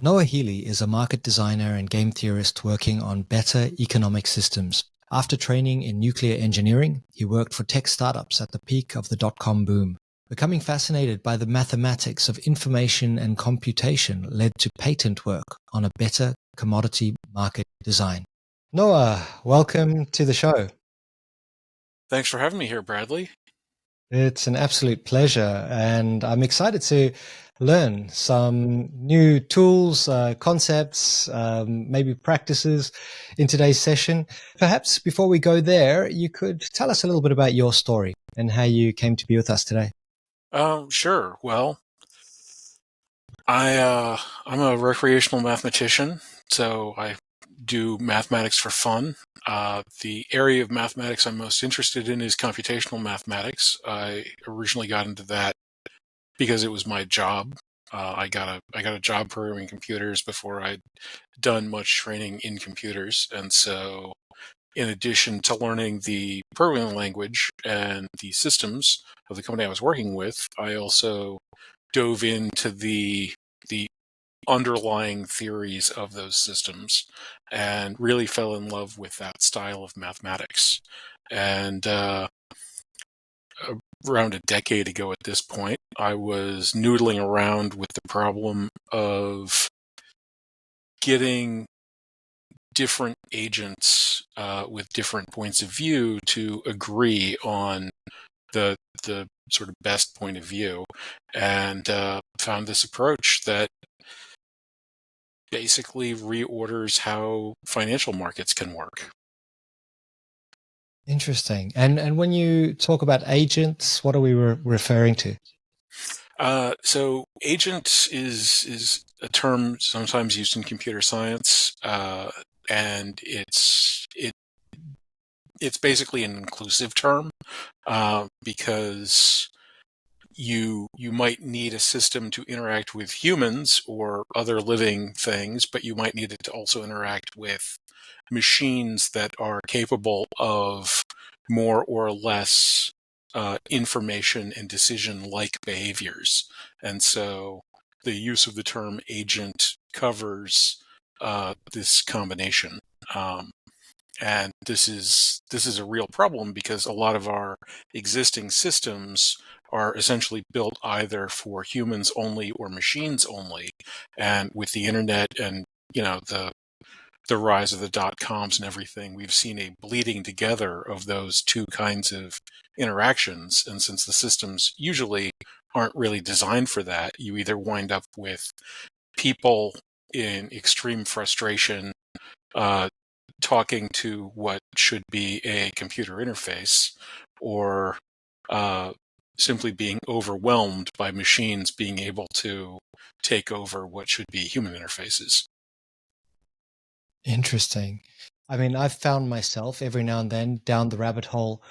Noah Healy is a market designer and game theorist working on better economic systems. After training in nuclear engineering, he worked for tech startups at the peak of the dot-com boom. Becoming fascinated by the mathematics of information and computation led to patent work on a better commodity market design. Noah, welcome to the show. Thanks for having me here, Bradley. It's an absolute pleasure, and I'm excited to learn some new tools, concepts, maybe practices in today's session. Perhaps before we go there, you could tell us a little bit about your story and how you came to be with us today. Sure. Well, I'm a recreational mathematician, so I do mathematics for fun. The area of mathematics I'm most interested in is computational mathematics. I originally got into that because it was my job. I got a job programming computers before I'd done much training in computers, and so in addition to learning the programming language and the systems of the company I was working with, I also dove into the underlying theories of those systems and really fell in love with that style of mathematics. And around a decade ago at this point, I was noodling around with the problem of getting different agents with different points of view to agree on the sort of best point of view, and found this approach that basically reorders how financial markets can work. Interesting. And when you talk about agents, what are we referring to? So agent is a term sometimes used in computer science, and it's basically an inclusive term because you might need a system to interact with humans or other living things, but you might need it to also interact with machines that are capable of more or less information and decision-like behaviors. And so the use of the term agent covers this combination. And this is a real problem because a lot of our existing systems are essentially built either for humans only or machines only. And with the internet and the rise of the dot-coms and everything, we've seen a bleeding together of those two kinds of interactions. And since the systems usually aren't really designed for that, you either wind up with people in extreme frustration talking to what should be a computer interface, or simply being overwhelmed by machines being able to take over what should be human interfaces. Interesting. I mean, I've found myself every now and then down the rabbit hole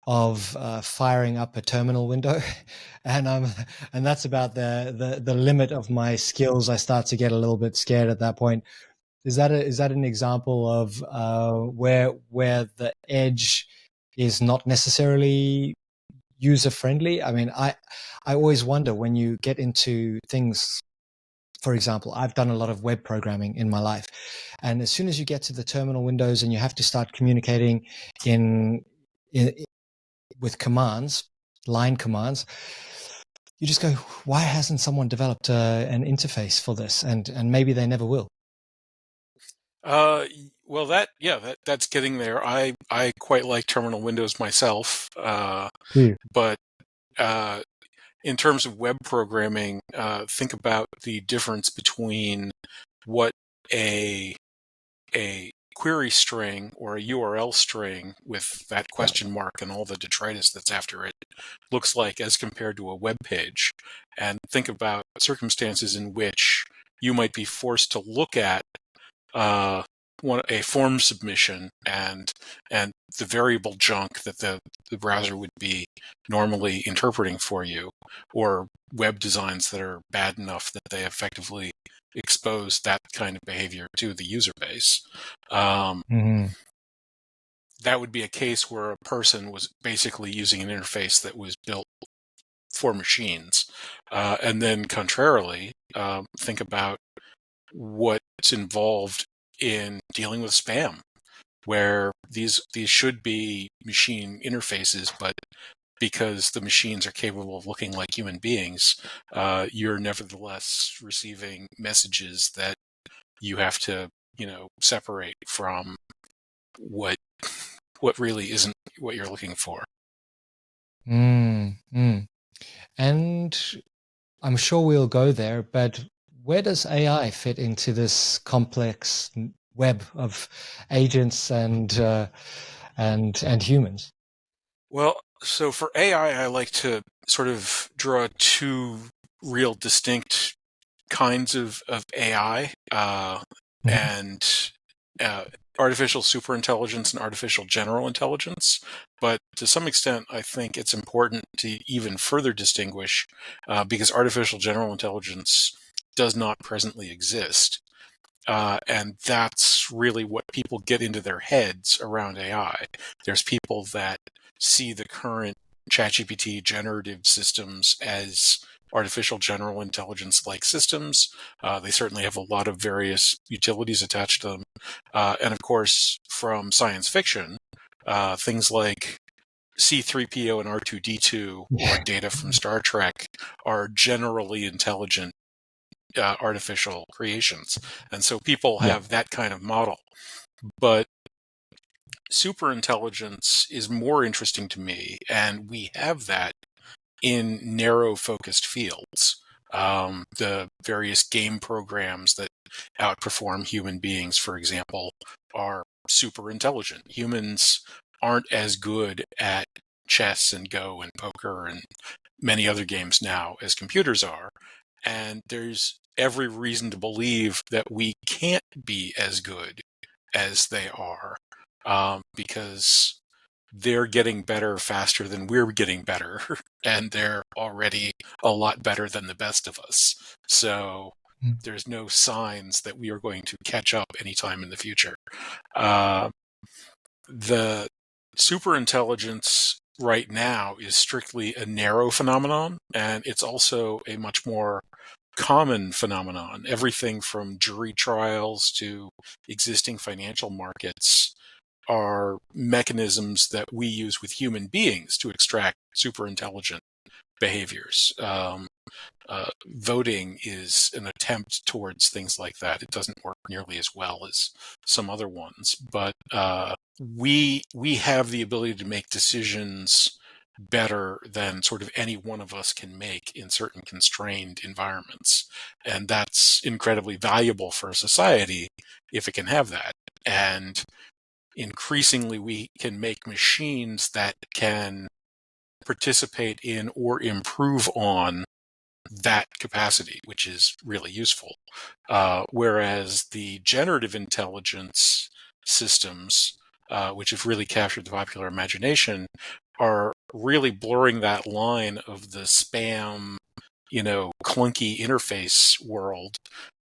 of firing up a terminal window, and and that's about the limit of my skills. I start to get a little bit scared at that point. Is that an example of where the edge is not necessarily user friendly? I mean, I always wonder when you get into things. For example, I've done a lot of web programming in my life. And as soon as you get to the terminal windows and you have to start communicating in, in with commands, line commands, you just go, why hasn't someone developed an interface for this? And maybe they never will. Uh, well, that's getting there. I quite like terminal windows myself, Yeah. but uh, in terms of web programming, think about the difference between what a a query string or a URL string with that Yeah. question mark and all the detritus that's after it looks like as compared to a web page. And think about circumstances in which you might be forced to look at uh, a form submission and the variable junk that the browser would be normally interpreting for you, or web designs that are bad enough that they effectively expose that kind of behavior to the user base. Mm-hmm. That would be a case where a person was basically using an interface that was built for machines. And then contrarily, think about what's involved in dealing with spam, where these should be machine interfaces, but because the machines are capable of looking like human beings, you're nevertheless receiving messages that you have to, separate from what really isn't what you're looking for. Mm, mm. And I'm sure we'll go there, but where does AI fit into this complex web of agents and humans? Well, so for AI, I like to sort of draw two real distinct kinds of AI, Mhm. and uh, artificial superintelligence and artificial general intelligence. But to some extent, I think it's important to even further distinguish, because artificial general intelligence does not presently exist. And that's really what people get into their heads around AI. There's people that see the current ChatGPT generative systems as artificial general intelligence like systems. They certainly have a lot of various utilities attached to them. And of course, from science fiction, things like C3PO and R2D2 or Yeah. data from Star Trek are generally intelligent artificial creations. And so people Yeah. have that kind of model. But superintelligence is more interesting to me, and we have that in narrow focused fields. The various game programs that outperform human beings, for example, are super intelligent. Humans aren't as good at chess and Go and poker and many other games now as computers are. And there's every reason to believe that we can't be as good as they are, because they're getting better faster than we're getting better, and they're already a lot better than the best of us. So Mm. there's no signs that we are going to catch up anytime in the future. Uh, the superintelligence right now is strictly a narrow phenomenon, and it's also a much more common phenomenon. Everything from jury trials to existing financial markets are mechanisms that we use with human beings to extract superintelligent behaviors. Voting is an attempt towards things like that. It doesn't work nearly as well as some other ones, but we have the ability to make decisions better than sort of any one of us can make in certain constrained environments, and that's incredibly valuable for a society if it can have that. And increasingly, we can make machines that can participate in or improve on that capacity, which is really useful. Whereas the generative intelligence systems, which have really captured the popular imagination, are really blurring that line of the spam, clunky interface world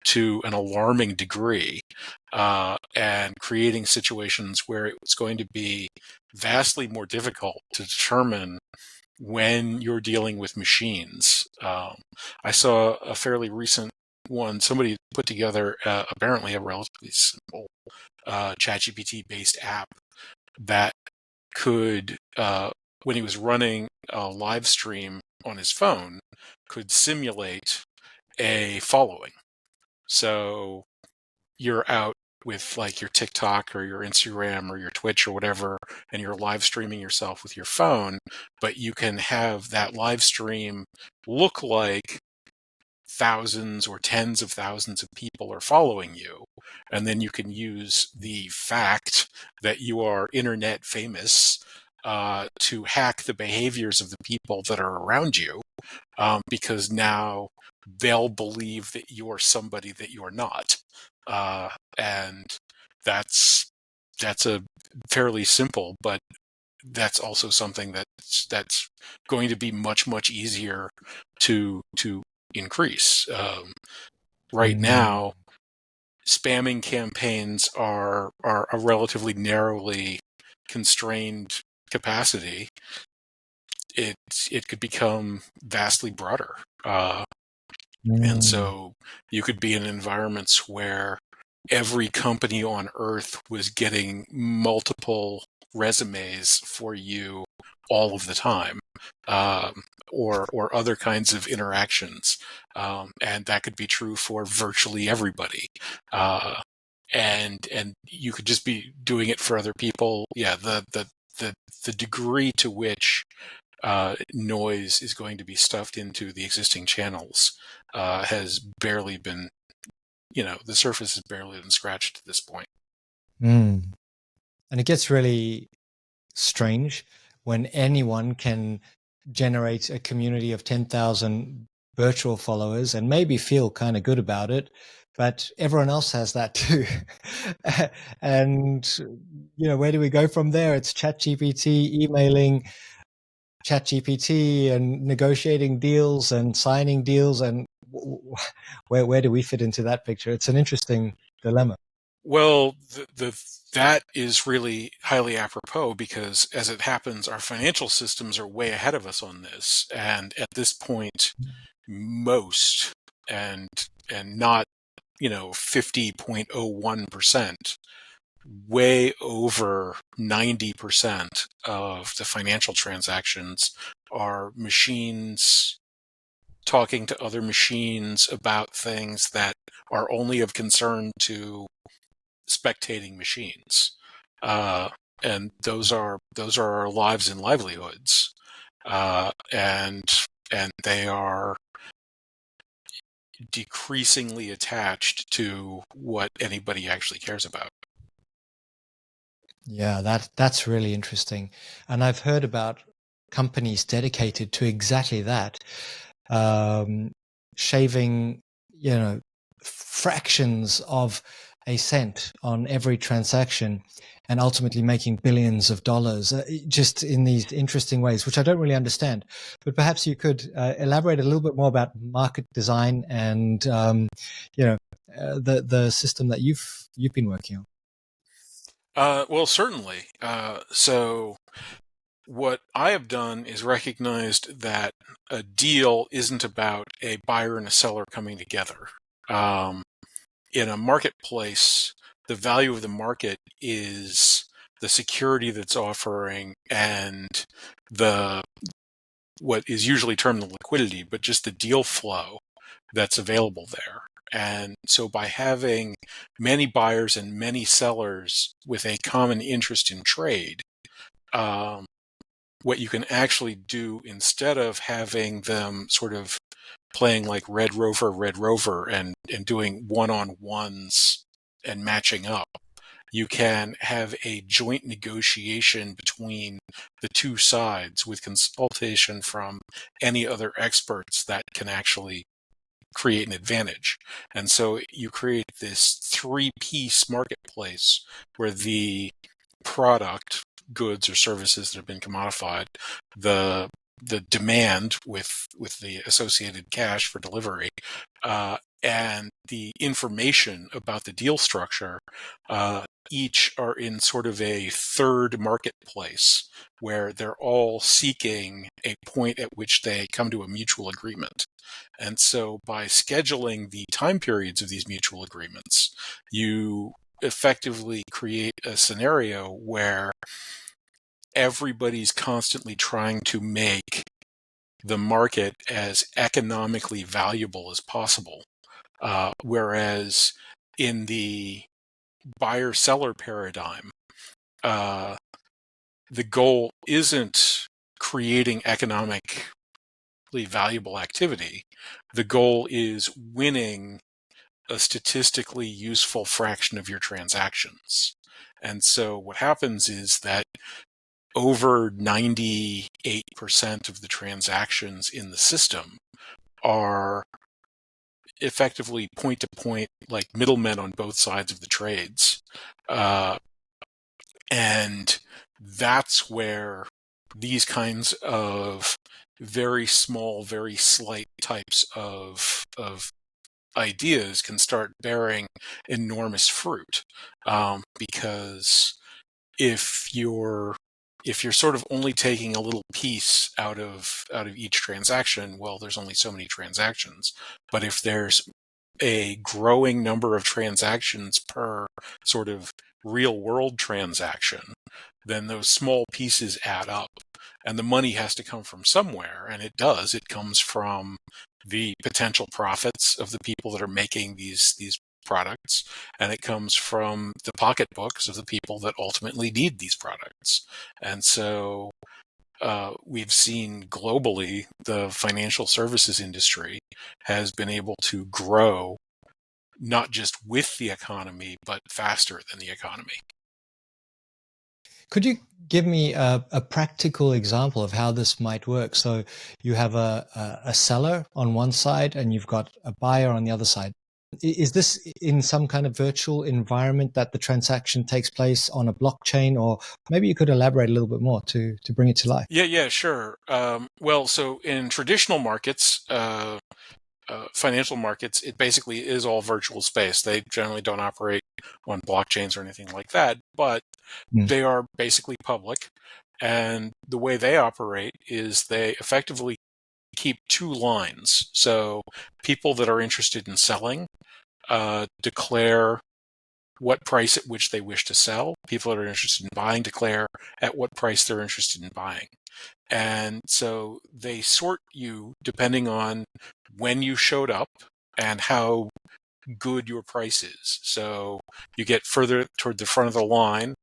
to an alarming degree, and creating situations where it's going to be vastly more difficult to determine when you're dealing with machines. I saw a fairly recent one. Somebody put together apparently a relatively simple ChatGPT based app that could, when he was running a live stream on his phone, could simulate a following. So you're out with like your TikTok or your Instagram or your Twitch or whatever, and you're live streaming yourself with your phone, but you can have that live stream look like thousands or tens of thousands of people are following you. And then you can use the fact that you are internet famous to hack the behaviors of the people that are around you, because now they'll believe that you're somebody that you're not. And that's a fairly simple, but that's also something that's going to be much easier to increase. Right Mm. now, spamming campaigns are a relatively narrowly constrained capacity. It could become vastly broader. And Mm. so you could be in environments where every company on earth was getting multiple resumes for you all of the time, um, or other kinds of interactions, and that could be true for virtually everybody. Uh, and you could just be doing it for other people. Yeah, the degree to which noise is going to be stuffed into the existing channels has barely been, the surface has barely been scratched at this point. Mm. And it gets really strange when anyone can generate a community of 10,000 virtual followers and maybe feel kind of good about it, but everyone else has that too. And, where do we go from there? It's ChatGPT emailing ChatGPT and negotiating deals and signing deals. And where do we fit into that picture? It's an interesting dilemma. Well, that is really highly apropos because, as it happens, our financial systems are way ahead of us on this, and at this point, most and not 50.01%, way over 90% of the financial transactions are machines talking to other machines about things that are only of concern to spectating machines. Uh, and those are our lives and livelihoods. And they are decreasingly attached to what anybody actually cares about. Yeah, that's really interesting. And I've heard about companies dedicated to exactly that, um, shaving, fractions of a cent on every transaction and ultimately making billions of dollars just in these interesting ways, which I don't really understand. But perhaps you could elaborate a little bit more about market design and, the system that you've been working on. Well, certainly. So what I have done is recognized that a deal isn't about a buyer and a seller coming together. Um, in a marketplace, the value of the market is the security that's offering and the what is usually termed the liquidity, but just the deal flow that's available there. And so by having many buyers and many sellers with a common interest in trade, um, what you can actually do instead of having them sort of playing like Red Rover and doing one-on-ones and matching up, you can have a joint negotiation between the two sides with consultation from any other experts that can actually create an advantage. And so you create this three-piece marketplace where the product, goods or services that have been commodified, the demand with the associated cash for delivery, and the information about the deal structure, each are in sort of a third marketplace where they're all seeking a point at which they come to a mutual agreement. And so by scheduling the time periods of these mutual agreements, you effectively create a scenario where everybody's constantly trying to make the market as economically valuable as possible. Whereas in the buyer-seller paradigm, uh, the goal isn't creating economically valuable activity. The goal is winning a statistically useful fraction of your transactions. And so what happens is that over 98% of the transactions in the system are effectively point to point, like middlemen on both sides of the trades. Uh, and that's where these kinds of very small, very slight types of ideas can start bearing enormous fruit. Because if you're if you're sort of only taking a little piece out of each transaction, well, there's only so many transactions. But if there's a growing number of transactions per sort of real world transaction, then those small pieces add up. And the money has to come from somewhere, and it does. It comes from the potential profits of the people that are making these products, and it comes from the pocketbooks of the people that ultimately need these products. And so we've seen globally the financial services industry has been able to grow not just with the economy, but faster than the economy. Could you give me a practical example of how this might work? So you have a seller on one side and you've got a buyer on the other side. Is this in some kind of virtual environment that the transaction takes place on a blockchain? Or maybe you could elaborate a little bit more to bring it to life. Yeah, sure. Well, so in traditional markets, financial markets, it basically is all virtual space. They generally don't operate on blockchains or anything like that, but Mm. they are basically public. And the way they operate is they effectively keep two lines. So people that are interested in selling declare what price at which they wish to sell. People that are interested in buying declare at what price they're interested in buying. And so they sort you depending on when you showed up and how good your price is. So you get further toward the front of the line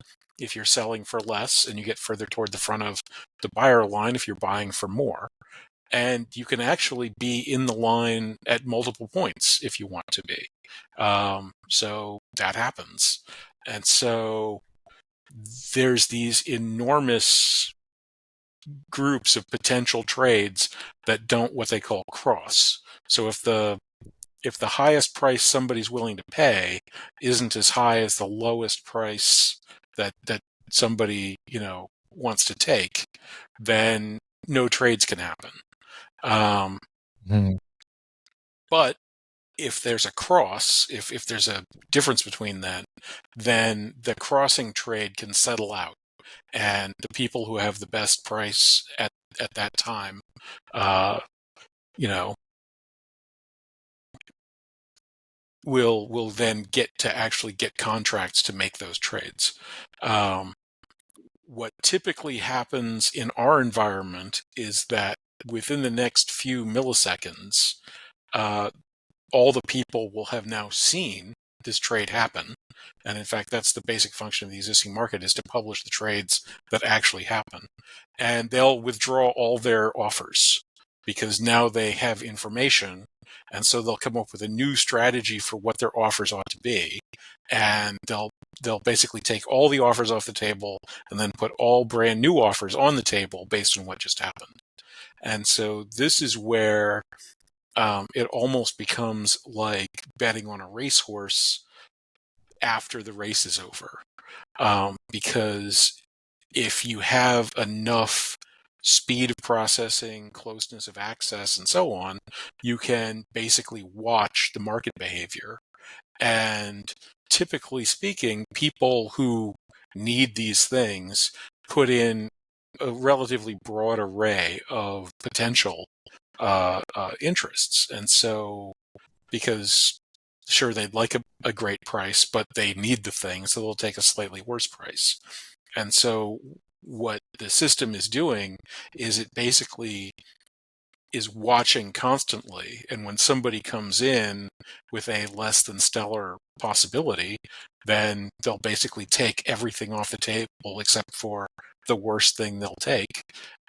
if you're selling for less, and you get further toward the front of the buyer line if you're buying for more. And you can actually be in the line at multiple points if you want to be. So that happens. And so there's these enormous groups of potential trades that don't what they call cross. So if the highest price somebody's willing to pay isn't as high as the lowest price that somebody wants to take, then no trades can happen. Mm. But if there's a cross, if there's a difference between that, then the crossing trade can settle out, and the people who have the best price at that time, uh, you know, will then get to actually get contracts to make those trades. What typically happens in our environment is that within the next few milliseconds, uh, all the people will have now seen this trade happen. And in fact, that's the basic function of the existing market, is to publish the trades that actually happen. And they'll withdraw all their offers because now they have information. And so they'll come up with a new strategy for what their offers ought to be. And they'll basically take all the offers off the table and then put all brand new offers on the table based on what just happened. And so this is where it almost becomes like betting on a racehorse after the race is over. Because if you have enough speed of processing, closeness of access, and so on, you can basically watch the market behavior. And typically speaking, people who need these things put in a relatively broad array of potential interests. And so, because sure, they'd like a great price, but they need the thing, so they'll take a slightly worse price. And so what the system is doing is it basically is watching constantly. And when somebody comes in with a less than stellar possibility, then they'll basically take everything off the table except for the worst thing they'll take.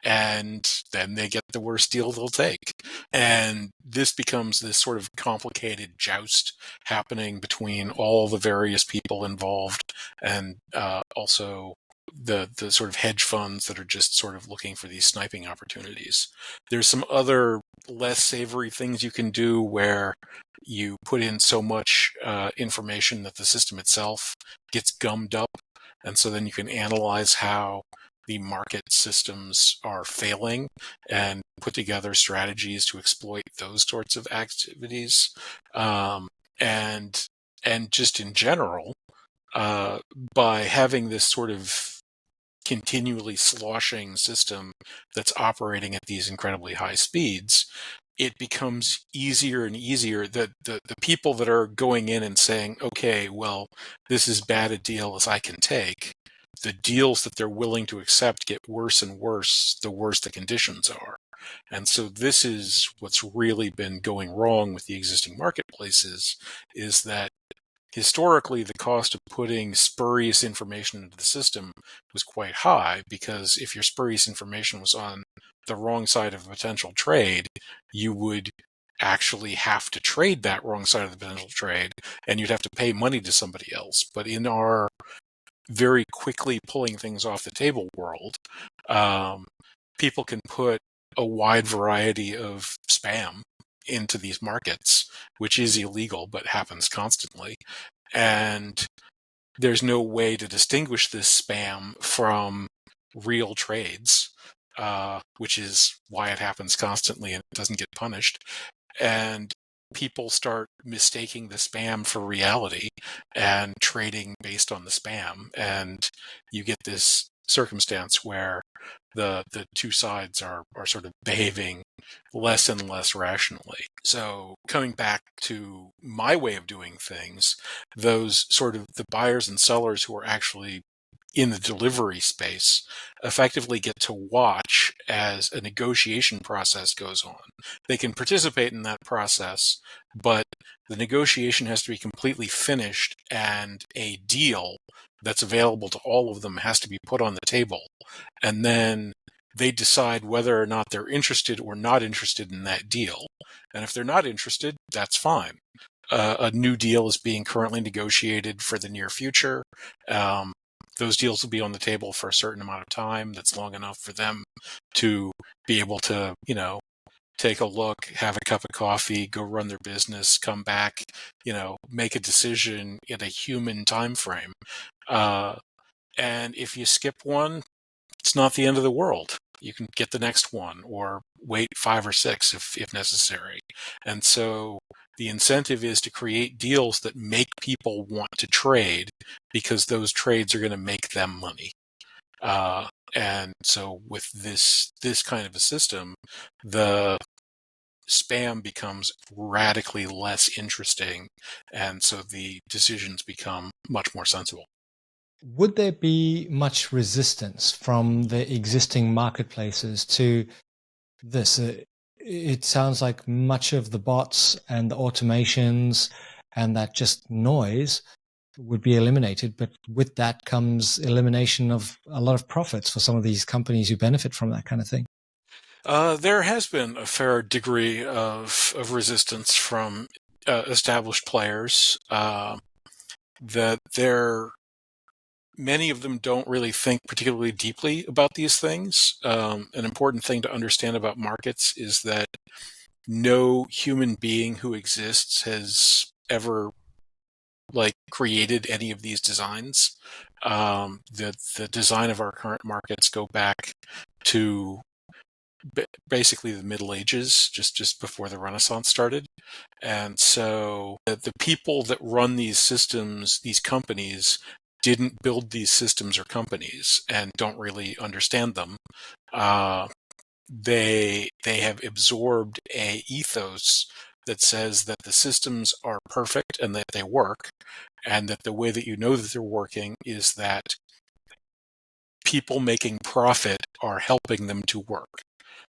And then they get the worst deal they'll take. And this becomes this sort of complicated joust happening between all the various people involved, and also the sort of hedge funds that are just sort of looking for these sniping opportunities. There's some other less savory things you can do where you put in so much information that the system itself gets gummed up. And so then you can analyze how the market systems are failing and put together strategies to exploit those sorts of activities. And just in general, by having this sort of continually sloshing system that's operating at these incredibly high speeds, it becomes easier and easier that the people that are going in and saying, okay, well, this is bad a deal as I can take, the deals that they're willing to accept get worse and worse the worse the conditions are. And so this is what's really been going wrong with the existing marketplaces, is that historically the cost of putting spurious information into the system was quite high, because if your spurious information was on the wrong side of a potential trade, you would actually have to trade that wrong side of the potential trade, and you'd have to pay money to somebody else. But in our very quickly pulling things off the table world, people can put a wide variety of spam into these markets, which is illegal but happens constantly. And there's no way to distinguish this spam from real trades, which is why it happens constantly and it doesn't get punished. And people start mistaking the spam for reality and trading based on the spam. And you get this circumstance where the two sides are sort of behaving less and less rationally. So coming back to my way of doing things, those sort of the buyers and sellers who are actually in the delivery space effectively get to watch as a negotiation process goes on. They can participate in that process, but the negotiation has to be completely finished and a deal that's available to all of them has to be put on the table. And then they decide whether or not they're interested or not interested in that deal. And if they're not interested, that's fine. A new deal is being currently negotiated for the near future. Those deals will be on the table for a certain amount of time that's long enough for them to be able to, take a look, have a cup of coffee, go run their business, come back, make a decision in a human time frame. And if you skip one, it's not the end of the world. You can get the next one or wait 5 or 6 if necessary. And so the incentive is to create deals that make people want to trade, because those trades are going to make them money. And so with this kind of a system, the spam becomes radically less interesting, and so the decisions become much more sensible. Would there be much resistance from the existing marketplaces to this? It sounds like much of the bots and the automations and that just noise would be eliminated, but with that comes elimination of a lot of profits for some of these companies who benefit from that kind of thing. There has been a fair degree of resistance from established players. That many of them don't really think particularly deeply about these things. An important thing to understand about markets is that no human being who exists has ever created any of these designs. The design of our current markets go back to basically the Middle Ages, just before the Renaissance started. And so the people that run these systems, these companies, didn't build these systems or companies and don't really understand them. They have absorbed a ethos that says that the systems are perfect and that they work, and that the way that you know that they're working is that people making profit are helping them to work.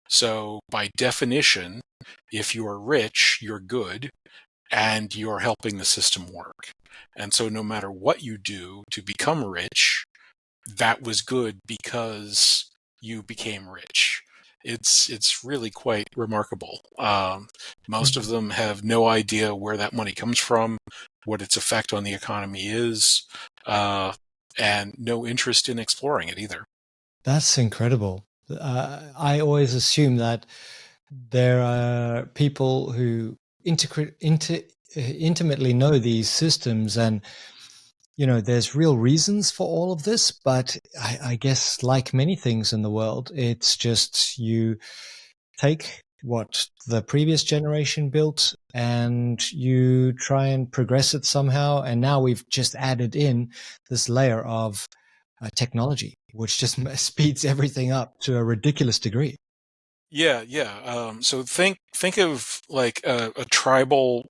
So by definition, if you are rich, you're good, and you're helping the system work. And so no matter what you do to become rich, that was good because you became rich. It's really quite remarkable. Most of them have no idea where that money comes from, what its effect on the economy is, and no interest in exploring it either. That's incredible. I always assume that there are people who intimately know these systems, and there's real reasons for all of this. But I guess, like many things in the world, it's just you take what the previous generation built and you try and progress it somehow. And now we've just added in this layer of technology, which just speeds everything up to a ridiculous degree. Yeah, yeah. So think of like a tribal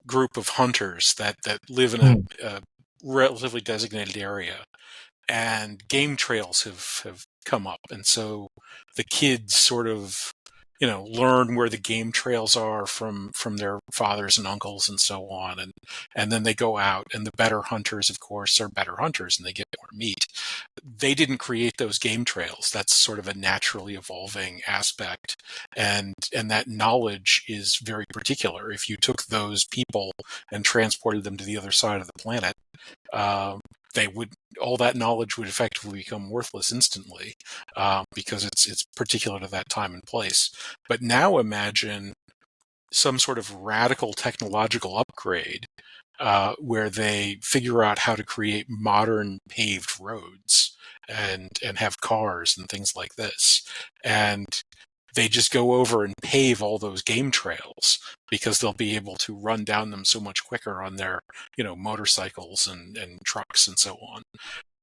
group of hunters that live in Mm. a relatively designated area, and game trails have come up, and so the kids sort of learn where the game trails are from their fathers and uncles and so on, and then they go out, and the better hunters, of course, are better hunters, and they get more meat. They didn't create those game trails. That's sort of a naturally evolving aspect, and that knowledge is very particular. If you took those people and transported them to the other side of the planet, um, they would all that knowledge would effectively become worthless instantly, because it's particular to that time and place. But now imagine some sort of radical technological upgrade, where they figure out how to create modern paved roads and have cars and things like this, and they just go over and pave all those game trails because they'll be able to run down them so much quicker on their motorcycles and trucks and so on.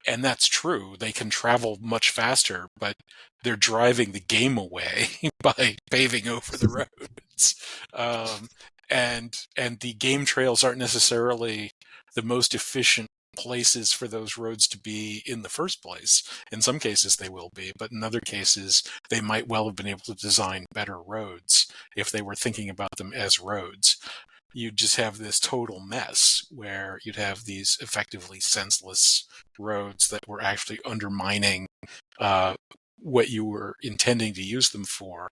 And that's true. They can travel much faster, but they're driving the game away by paving over the roads. Um, and the game trails aren't necessarily the most efficient places for those roads to be in the first place. In some cases they will be, but in other cases they might well have been able to design better roads if they were thinking about them as roads. You'd just have this total mess where you'd have these effectively senseless roads that were actually undermining uh, what you were intending to use them for.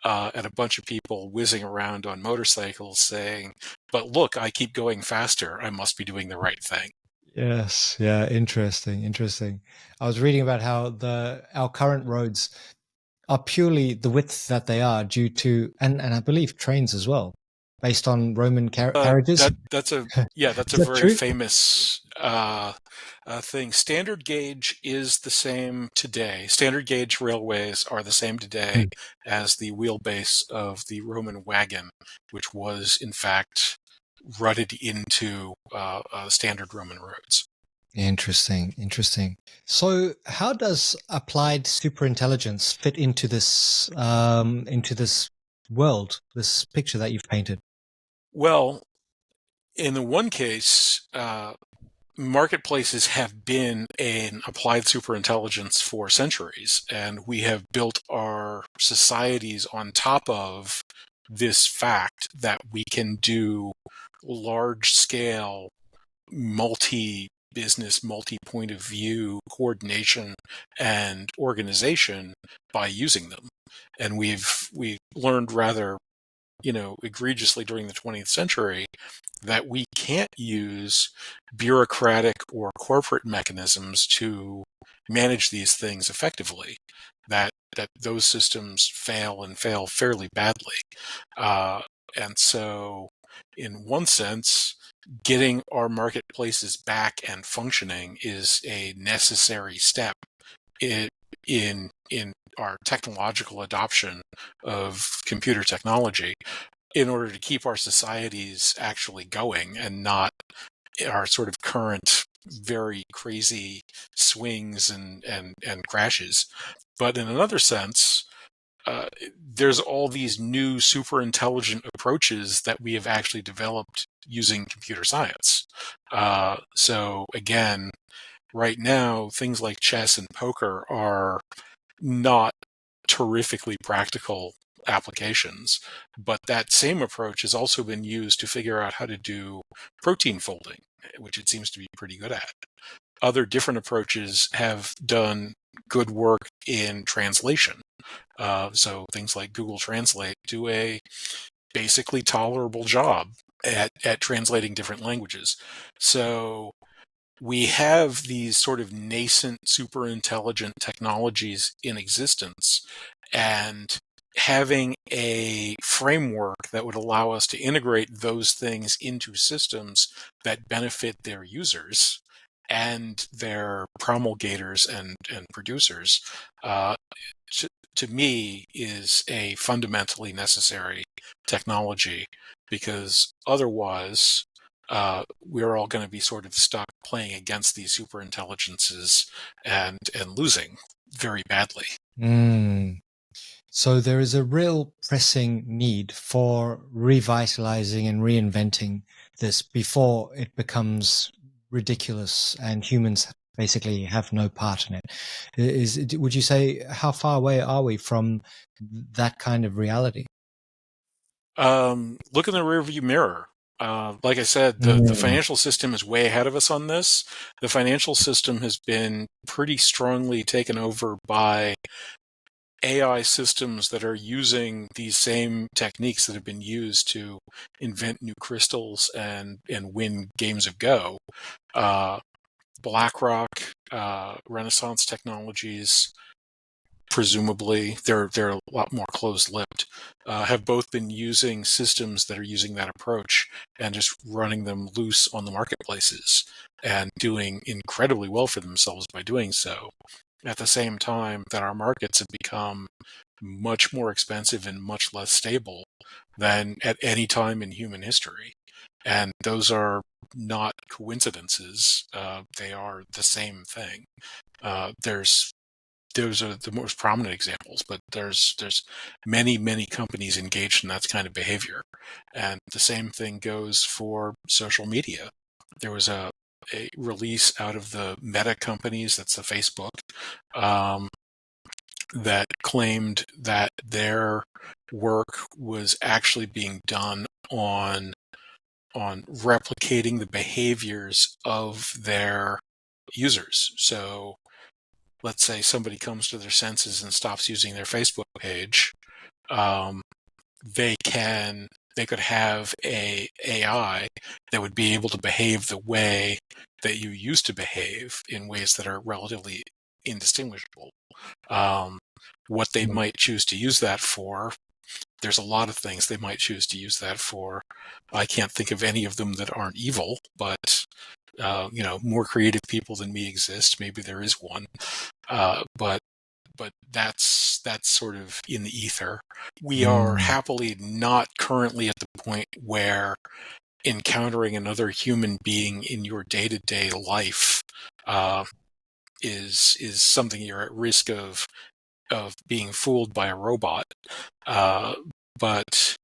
And a bunch of people whizzing around on motorcycles saying, "But look, I keep going faster. I must be doing the right thing." Yes, yeah, interesting, interesting. I was reading about how the our current roads are purely the width that they are due to, and I believe trains as well, based on Roman carriages. That's a yeah, that's Is a that very true? famous thing. Standard gauge is the same today. Standard gauge railways are the same today Hmm. as the wheelbase of the Roman wagon, which was in fact rutted into standard Roman roads. Interesting, interesting. So, how does applied superintelligence fit into this world, this picture that you've painted? Well, in the one case, marketplaces have been an applied superintelligence for centuries, and we have built our societies on top of this fact that we can do large scale, multi business, multi point of view coordination and organization by using them. And we've learned rather egregiously during the 20th century that we can't use bureaucratic or corporate mechanisms to manage these things effectively. That those systems fail and fail fairly badly. Uh, and so, in one sense, getting our marketplaces back and functioning is a necessary step in in our technological adoption of computer technology in order to keep our societies actually going and not our sort of current very crazy swings and crashes. But in another sense, there's all these new super intelligent approaches that we have actually developed using computer science. So again, right now, things like chess and poker are not terrifically practical applications, but that same approach has also been used to figure out how to do protein folding, which it seems to be pretty good at. Other different approaches have done good work in translation. So things like Google Translate do a basically tolerable job at translating different languages. So we have these sort of nascent super intelligent technologies in existence, and having a framework that would allow us to integrate those things into systems that benefit their users and their promulgators and producers, uh, to, to me is a fundamentally necessary technology, because otherwise we're all going to be sort of stuck playing against these super intelligences and losing very badly. Mm. So there is a real pressing need for revitalizing and reinventing this before it becomes ridiculous and humans basically have no part in it. Would you say, how far away are we from that kind of reality? Look in the rearview mirror. Like I said, the Mm. financial system is way ahead of us on this. The financial system has been pretty strongly taken over by AI systems that are using these same techniques that have been used to invent new crystals and win games of Go. Uh, BlackRock, Renaissance Technologies, presumably they're a lot more closed-lipped, have both been using systems that are using that approach and just running them loose on the marketplaces and doing incredibly well for themselves by doing so. At the same time that our markets have become much more expensive and much less stable than at any time in human history. And those are not coincidences. They are the same thing. There's those are the most prominent examples, but there's many companies engaged in that kind of behavior, and the same thing goes for social media. There was a release out of the Meta companies, that's the Facebook, um, that claimed that their work was actually being done on replicating the behaviors of their users. So let's say somebody comes to their senses and stops using their Facebook page, um, they could have a AI that would be able to behave the way that you used to behave in ways that are relatively indistinguishable. Um, what they might choose to use that for, there's a lot of things they might choose to use that for. I can't think of any of them that aren't evil, but more creative people than me exist. Maybe there is one, but that's sort of in the ether. We are Mm. happily not currently at the point where encountering another human being in your day-to-day life uh, is something you're at risk of being fooled by a robot. Uh, but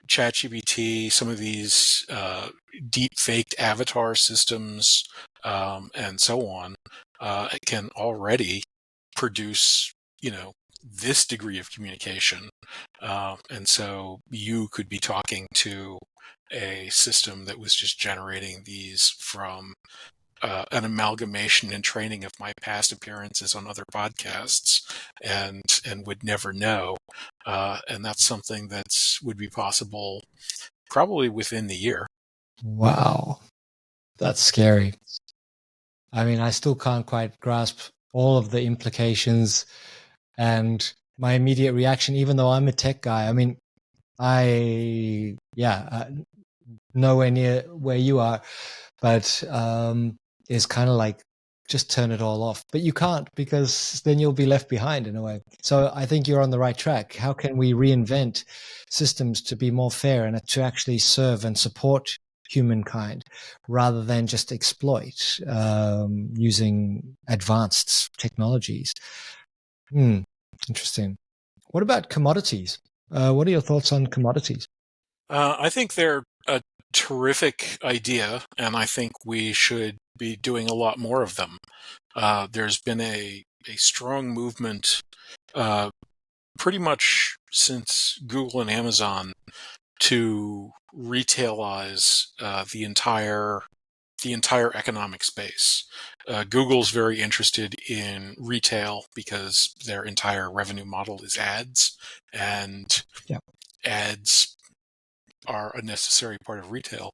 ChatGPT, some of these deep faked avatar systems, and so on, can already produce, this degree of communication. And so you could be talking to a system that was just generating these from an amalgamation and training of my past appearances on other podcasts, and would never know. And that's something that's would be possible probably within the year. Wow, that's scary. I mean, I still can't quite grasp all of the implications and my immediate reaction, even though I'm a tech guy. I mean, yeah, nowhere near where you are, but is kind of like just turn it all off. But you can't, because then you'll be left behind in a way. So I think you're on the right track. How can we reinvent systems to be more fair and to actually serve and support humankind rather than just exploit using advanced technologies? Hmm, interesting. What about commodities? What are your thoughts on commodities? I think they're a terrific idea, and I think we should be doing a lot more of them. There's been a strong movement uh, pretty much since Google and Amazon to retailize the entire economic space. Google's very interested in retail because their entire revenue model is ads, and Yeah. ads are a necessary part of retail.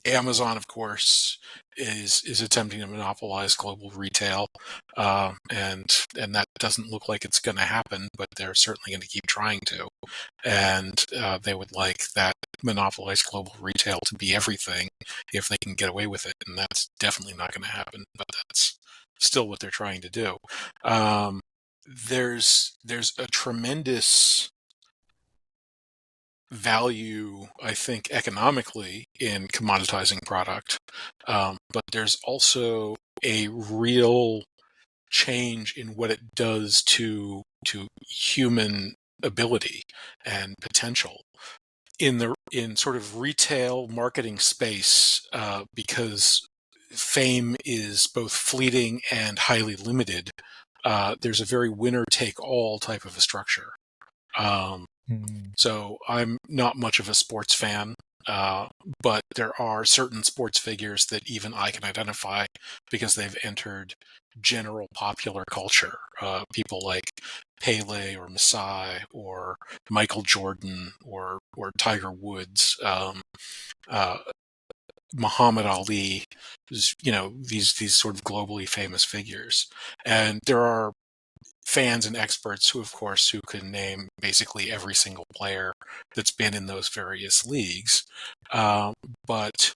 Amazon, of course, is attempting to monopolize global retail, and that doesn't look like it's going to happen. But they're certainly going to keep trying to, and they would like that monopolized global retail to be everything if they can get away with it, and that's definitely not going to happen. But that's still what they're trying to do. Um, there's a tremendous value, I think, economically in commoditizing product, but there's also a real change in what it does to human ability and potential in sort of retail marketing space, because fame is both fleeting and highly limited. There's a very winner take all type of a structure. Um, Mm. so I'm not much of a sports fan, uh, but there are certain sports figures that even I can identify because they've entered general popular culture. People like Pele or Masai or Michael Jordan or Tiger Woods, uh, Muhammad Ali, these sort of globally famous figures, and there are fans and experts who, of course, who can name basically every single player that's been in those various leagues. Uh, but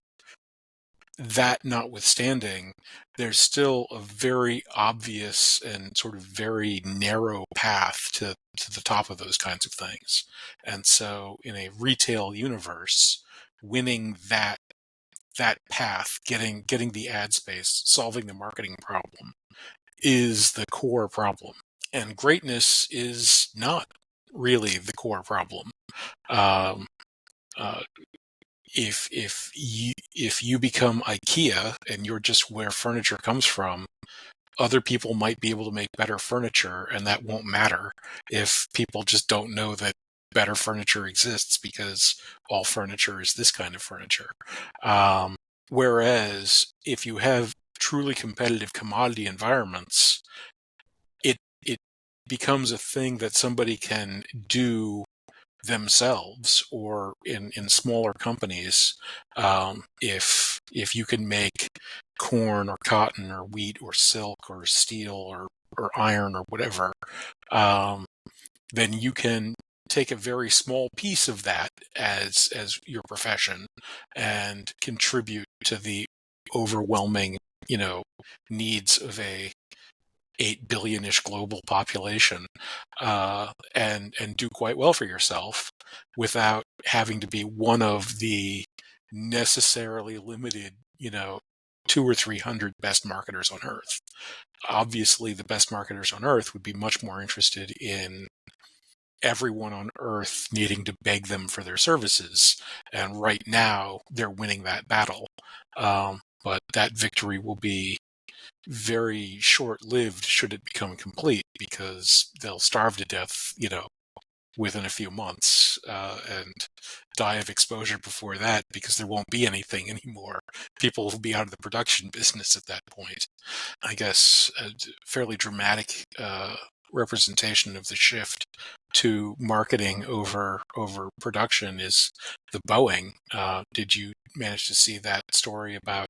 that notwithstanding, there's still a very obvious and sort of very narrow path to the top of those kinds of things. And so in a retail universe, winning that path, getting the ad space, solving the marketing problem is the core problem. And greatness is not really the core problem. Um, uh, if you become IKEA and you're just where furniture comes from, other people might be able to make better furniture, and that won't matter if people just don't know that better furniture exists because all furniture is this kind of furniture. Um, Whereas if you have truly competitive commodity environments, it becomes a thing that somebody can do themselves or in smaller companies. If you can make corn or cotton or wheat or silk or steel or iron or whatever, um, then you can take a very small piece of that as your profession and contribute to the overwhelming, you know, needs of a 8 billion-ish global population, and do quite well for yourself without having to be one of the necessarily limited, 2 or 300 best marketers on earth. Obviously, the best marketers on earth would be much more interested in everyone on earth needing to beg them for their services. And right now, they're winning that battle. But that victory will be very short-lived should it become complete, because they'll starve to death, within a few months, and die of exposure before that because there won't be anything anymore. People will be out of the production business at that point. I guess a fairly dramatic representation of the shift to marketing over production is the Boeing. Did you manage to see that story about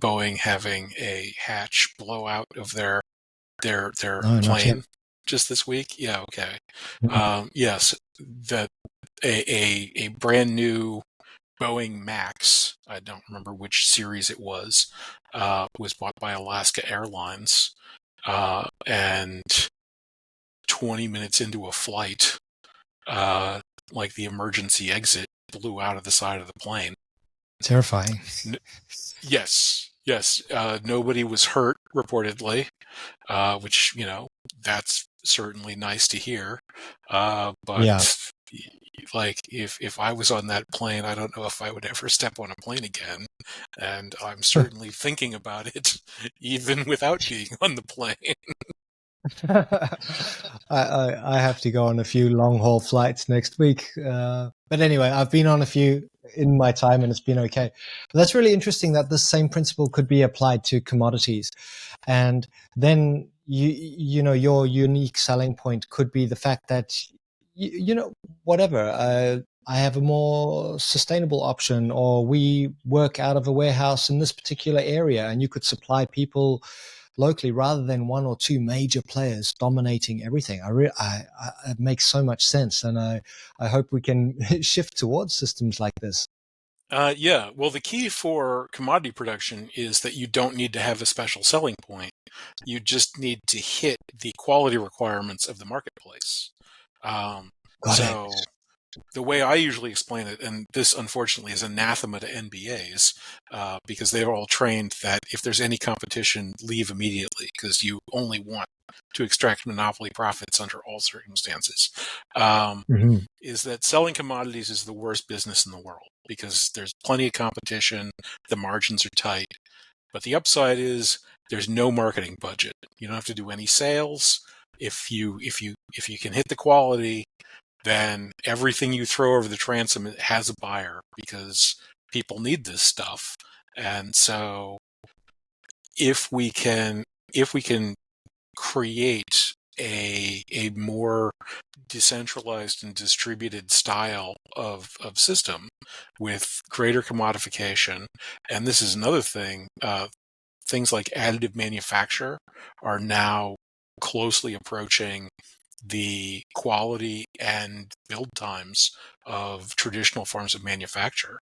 Boeing having a hatch blowout of their No, not yet. plane just this week? Yeah, okay. Mm. Yes, that a brand new Boeing Max, I don't remember which series it was bought by Alaska Airlines, and 20 minutes into a flight, like the emergency exit blew out of the side of the plane. Terrifying. Yes, yes. Nobody was hurt, reportedly, which, that's certainly nice to hear. Yeah. But like, if I was on that plane, I don't know if I would ever step on a plane again. And I'm certainly thinking about it, even without being on the plane. I have to go on a few long haul flights next week. But anyway, I've been on a few in my time and it's been okay. But that's really interesting that this same principle could be applied to commodities. And then your unique selling point could be the fact that whatever, I have a more sustainable option, or we work out of a warehouse in this particular area, and you could supply people locally rather than one or two major players dominating everything. It makes so much sense, and I hope we can shift towards systems like this. Yeah, well, the key for commodity production is that you don't need to have a special selling point. You just need to hit the quality requirements of the marketplace. Um, Got so it. The way I usually explain it, and this unfortunately is anathema to NBAs, because they're all trained that if there's any competition, leave immediately, because you only want to extract monopoly profits under all circumstances, Hmm. is that selling commodities is the worst business in the world because there's plenty of competition, the margins are tight, but the upside is there's no marketing budget. You don't have to do any sales. If you can hit the quality, then everything you throw over the transom has a buyer because people need this stuff. And so if we can create a more decentralized and distributed style of system with greater commodification, and this is another thing, things like additive manufacture are now closely approaching the quality and build times of traditional forms of manufacture.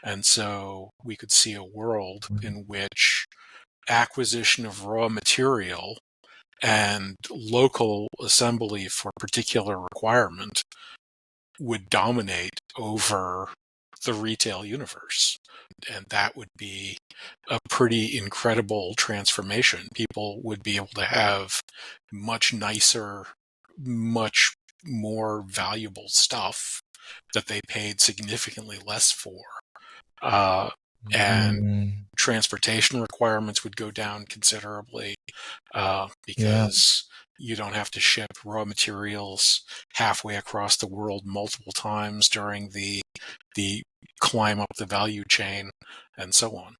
And so we could see a world in which acquisition of raw material and local assembly for particular requirement would dominate over the retail universe. And that would be a pretty incredible transformation. People would be able to have much nicer, much more valuable stuff that they paid significantly less for. Uh, and Mm, transportation requirements would go down considerably, yeah, because you don't have to ship raw materials halfway across the world multiple times during the climb up the value chain and so on.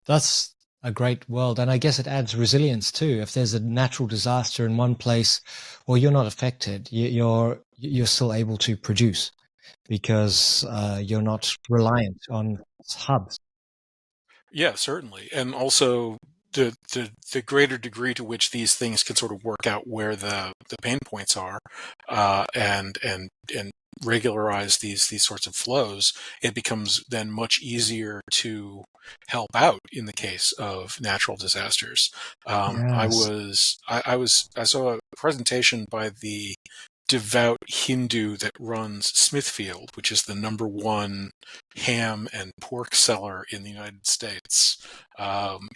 that's a great world, and I guess it adds resilience too. If there's a natural disaster in one place, well, you're not affected. You're still able to produce because you're not reliant on hubs. Yeah, certainly. And also the greater degree to which these things can sort of work out where the pain points are, and regularize these sorts of flows, it becomes then much easier to help out in the case of natural disasters. Yes. I saw a presentation by the devout Hindu that runs Smithfield, which is the number one ham and pork seller in the United States.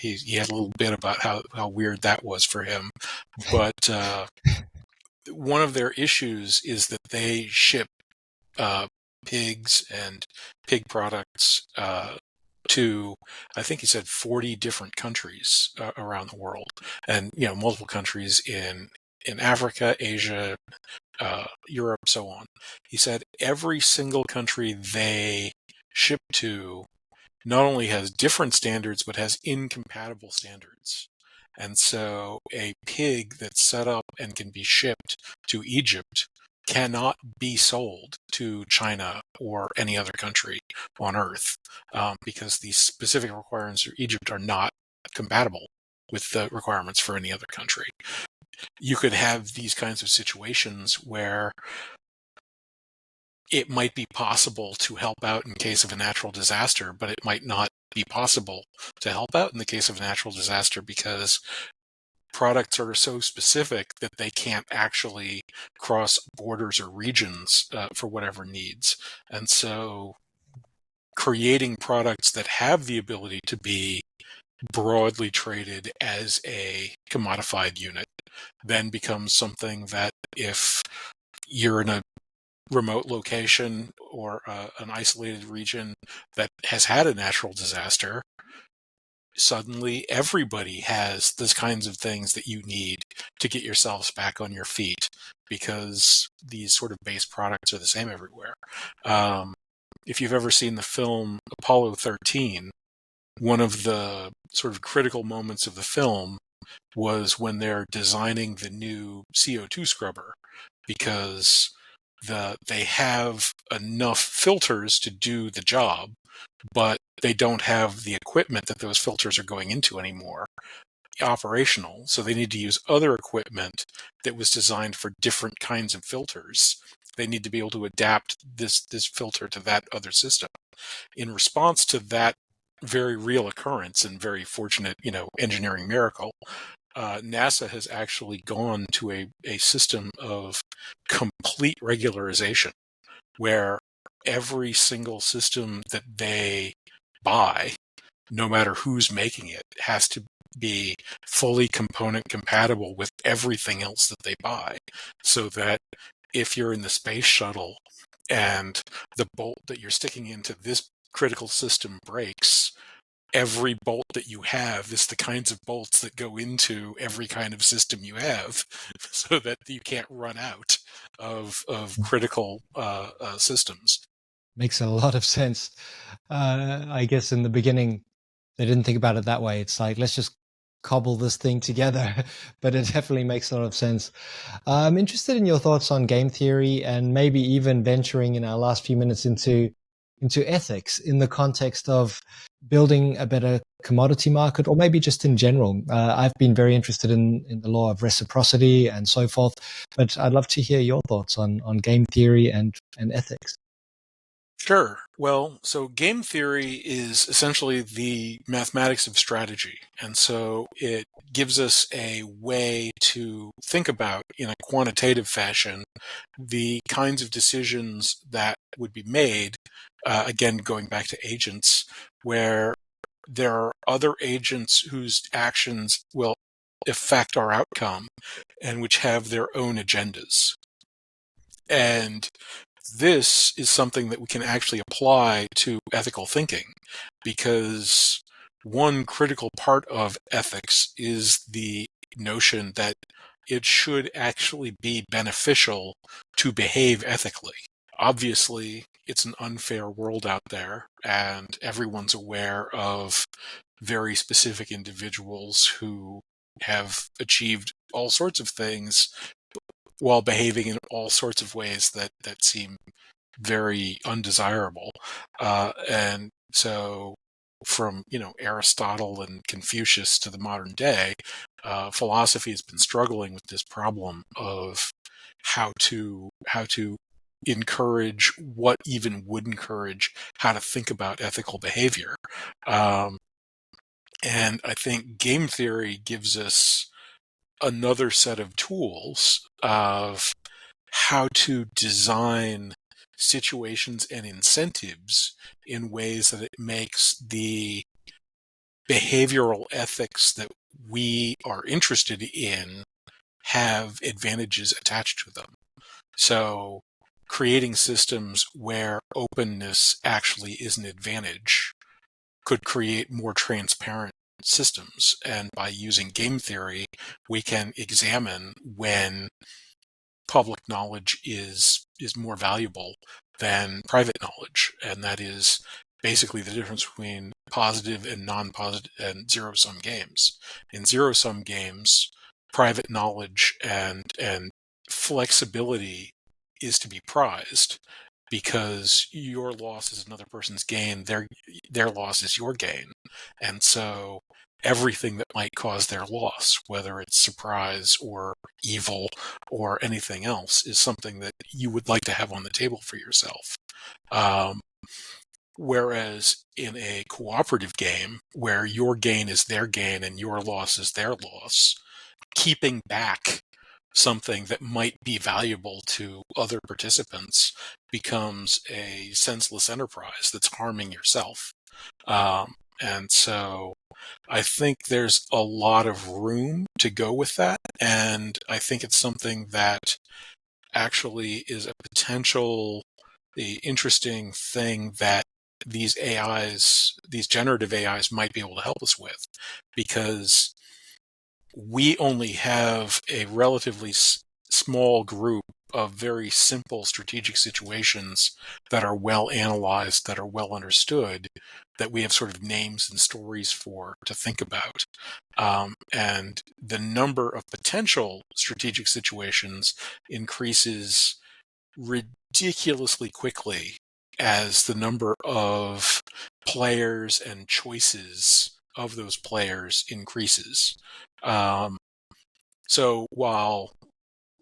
He had a little bit about how weird that was for him. But one of their issues is that they ship uh, pigs and pig products to, I think he said, 40 different countries around the world, and multiple countries in Africa, Asia, Europe, so on. He said every single country they ship to not only has different standards, but has incompatible standards. And so a pig that's set up and can be shipped to Egypt cannot be sold to China or any other country on Earth, because the specific requirements for Egypt are not compatible with the requirements for any other country. You could have these kinds of situations where it might be possible to help out in case of a natural disaster, but it might not be possible to help out in the case of a natural disaster because products are so specific that they can't actually cross borders or regions for whatever needs. And so creating products that have the ability to be broadly traded as a commodified unit then becomes something that, if you're in a remote location or an isolated region that has had a natural disaster, suddenly everybody has those kinds of things that you need to get yourselves back on your feet, because these sort of base products are the same everywhere. Um, if you've ever seen the film Apollo 13, one of the sort of critical moments of the film was when they're designing the new CO2 scrubber, because they have enough filters to do the job, but they don't have the equipment that those filters are going into anymore operational. So they need to use other equipment that was designed for different kinds of filters. They need to be able to adapt this filter to that other system. In response to that very real occurrence and very fortunate, engineering miracle, NASA has actually gone to a system of complete regularization, where every single system that they buy, no matter who's making it, has to be fully component compatible with everything else that they buy. So that if you're in the space shuttle and the bolt that you're sticking into this critical system breaks, every bolt that you have is the kinds of bolts that go into every kind of system you have, so that you can't run out of critical systems. Makes a lot of sense. I guess in the beginning, they didn't think about it that way. It's like, let's just cobble this thing together. But it definitely makes a lot of sense. I'm interested in your thoughts on game theory and maybe even venturing in our last few minutes into ethics in the context of building a better commodity market, or maybe just in general. I've been very interested in the law of reciprocity and so forth, but I'd love to hear your thoughts on game theory and ethics. Sure. Well, so game theory is essentially the mathematics of strategy. And so it gives us a way to think about, in a quantitative fashion, the kinds of decisions that would be made, again, going back to agents, where there are other agents whose actions will affect our outcome and which have their own agendas. And this is something that we can actually apply to ethical thinking, because one critical part of ethics is the notion that it should actually be beneficial to behave ethically. Obviously, it's an unfair world out there, and everyone's aware of very specific individuals who have achieved all sorts of things while behaving in all sorts of ways that seem very undesirable. And so from, Aristotle and Confucius to the modern day, philosophy has been struggling with this problem of how to encourage what even would encourage how to think about ethical behavior. Um, and I think game theory gives us another set of tools of how to design situations and incentives in ways that it makes the behavioral ethics that we are interested in have advantages attached to them. So creating systems where openness actually is an advantage could create more transparent systems. And by using game theory, we can examine when public knowledge is more valuable than private knowledge, and that is basically the difference between positive and non-positive and zero-sum games. In zero-sum games, private knowledge and flexibility is to be prized, because your loss is another person's gain, their loss is your gain. And so everything that might cause their loss, whether it's surprise or evil or anything else, is something that you would like to have on the table for yourself. Um, Whereas in a cooperative game where your gain is their gain and your loss is their loss, keeping back something that might be valuable to other participants becomes a senseless enterprise that's harming yourself. And so I think there's a lot of room to go with that. And I think it's something that actually is a potential interesting thing that these AIs, these generative AIs, might be able to help us with, because we only have a relatively small group of very simple strategic situations that are well analyzed, that are well understood, that we have sort of names and stories for to think about. And the number of potential strategic situations increases ridiculously quickly as the number of players and choices of those players increases. Um, so while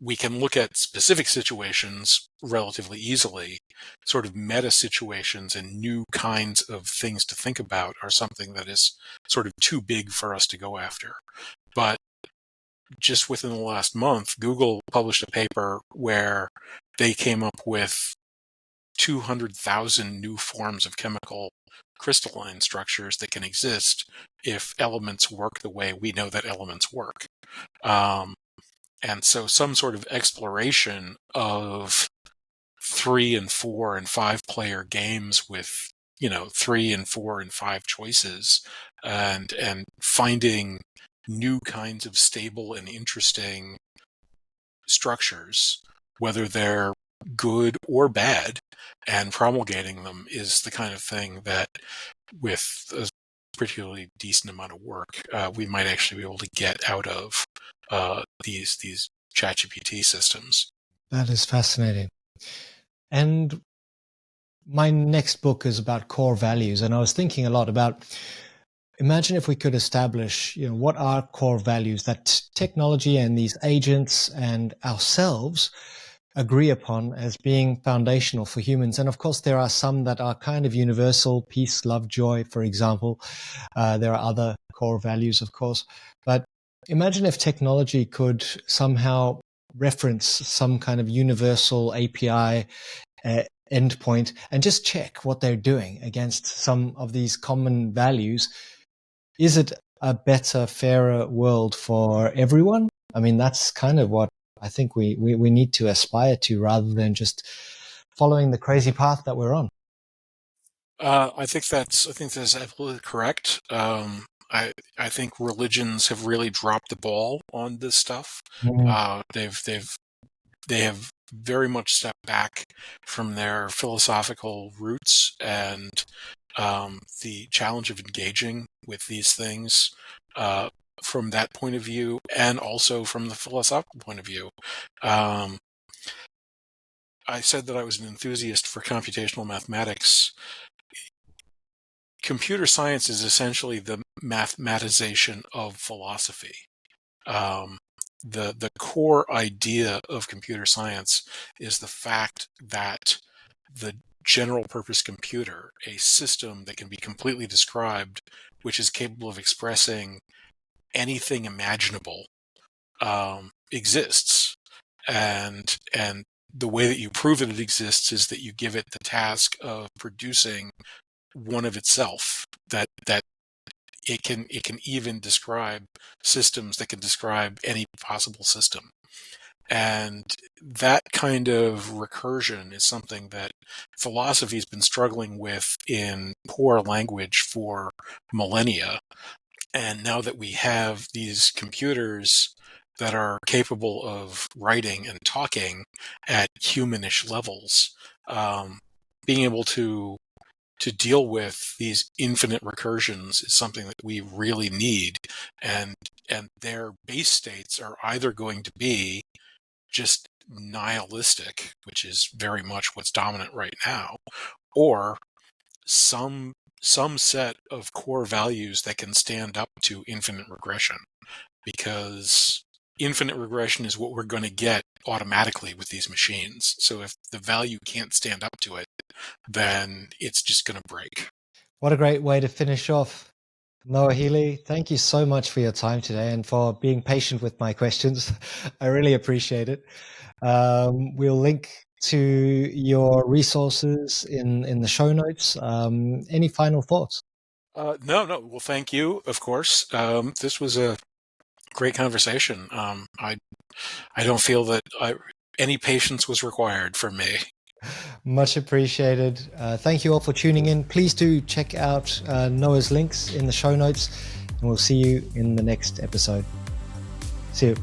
we can look at specific situations relatively easily, sort of meta situations and new kinds of things to think about are something that is sort of too big for us to go after. But just within the last month, Google published a paper where they came up with 200,000 new forms of chemical crystalline structures that can exist if elements work the way we know that elements work. And so some sort of exploration of 3 and 4 and 5 player games with 3 and 4 and 5 choices, and finding new kinds of stable and interesting structures, whether they're good or bad, and promulgating them is the kind of thing that, with a particularly decent amount of work, we might actually be able to get out of these ChatGPT systems. That is fascinating. And my next book is about core values, and I was thinking a lot about, imagine if we could establish, what are core values that technology and these agents and ourselves agree upon as being foundational for humans. And of course, there are some that are kind of universal: peace, love, joy, for example. There are other core values, of course. But imagine if technology could somehow reference some kind of universal API endpoint and just check what they're doing against some of these common values. Is it a better, fairer world for everyone? I mean, that's kind of what I think we need to aspire to, rather than just following the crazy path that we're on. I think that's absolutely correct. I think religions have really dropped the ball on this stuff. They have very much stepped back from their philosophical roots, and the challenge of engaging with these things from that point of view, and also from the philosophical point of view. I said that I was an enthusiast for computational mathematics. Computer science is essentially the mathematization of philosophy. The core idea of computer science is the fact that the general purpose computer, a system that can be completely described, which is capable of expressing anything imaginable, exists. And the way that you prove that it exists is that you give it the task of producing one of itself, that it can even describe systems that can describe any possible system. And that kind of recursion is something that philosophy has been struggling with in poor language for millennia. And now that we have these computers that are capable of writing and talking at humanish levels, being able to deal with these infinite recursions is something that we really need. And their base states are either going to be just nihilistic, which is very much what's dominant right now, or some set of core values that can stand up to infinite regression, because infinite regression is what we're going to get automatically with these machines. So if the value can't stand up to it, then it's just going to break. What a great way to finish off. Noah Healy, thank you so much for your time today and for being patient with my questions. I really appreciate it. We'll link to your resources in the show notes. Any final thoughts? No. Well, thank you, of course. This was a great conversation. I don't feel that any patience was required from me. Much appreciated. Thank you all for tuning in. Please do check out Noah's links in the show notes, and we'll see you in the next episode. See you.